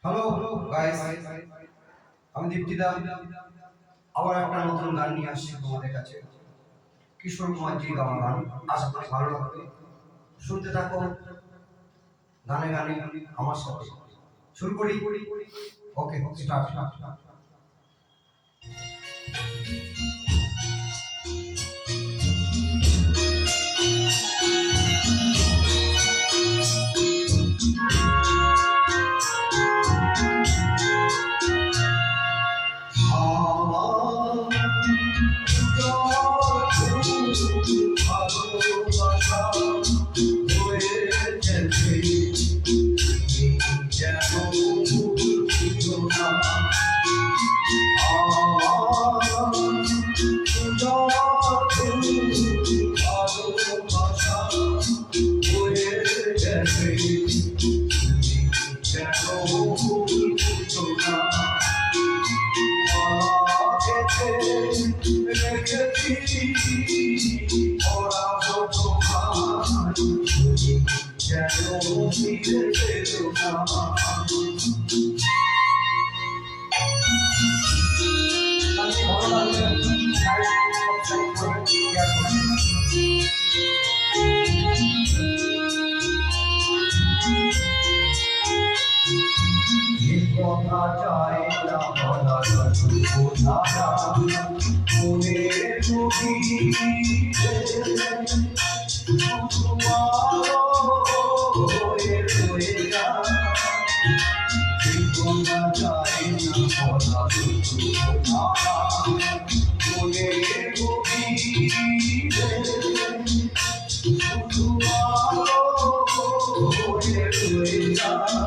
Hello guys, আমি দীপ্তিদা আবার একটা নতুন গান নিয়ে আসছি তোমাদের কাছে। কিশোর কুমার জি গাওয়া গান, আশা করি ভালো লাগবে। শুনতে থাকো, গানে গানে আমার সাথে। শুরু করি। ওকে, স্টার্ট। কথা চাই না বলা তারা মনের গভীরে রয়ে যায়। কথা চাই না বলা তারা মনের গভীরে রয়ে যায়।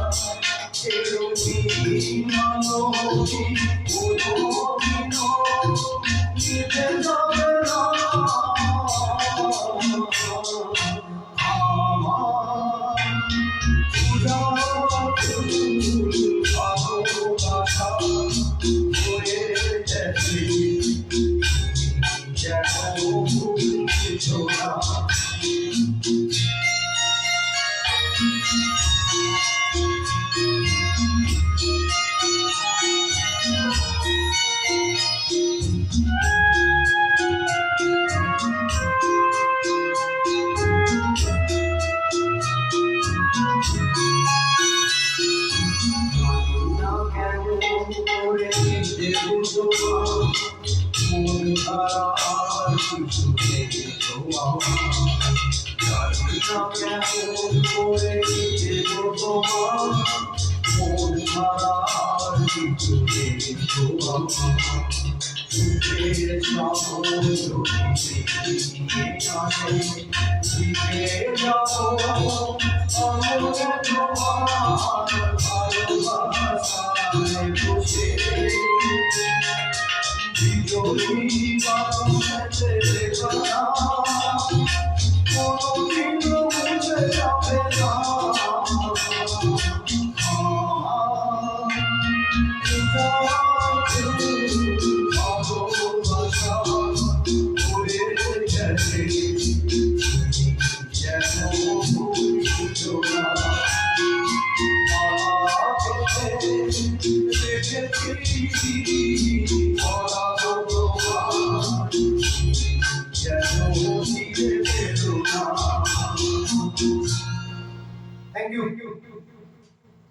Thank you.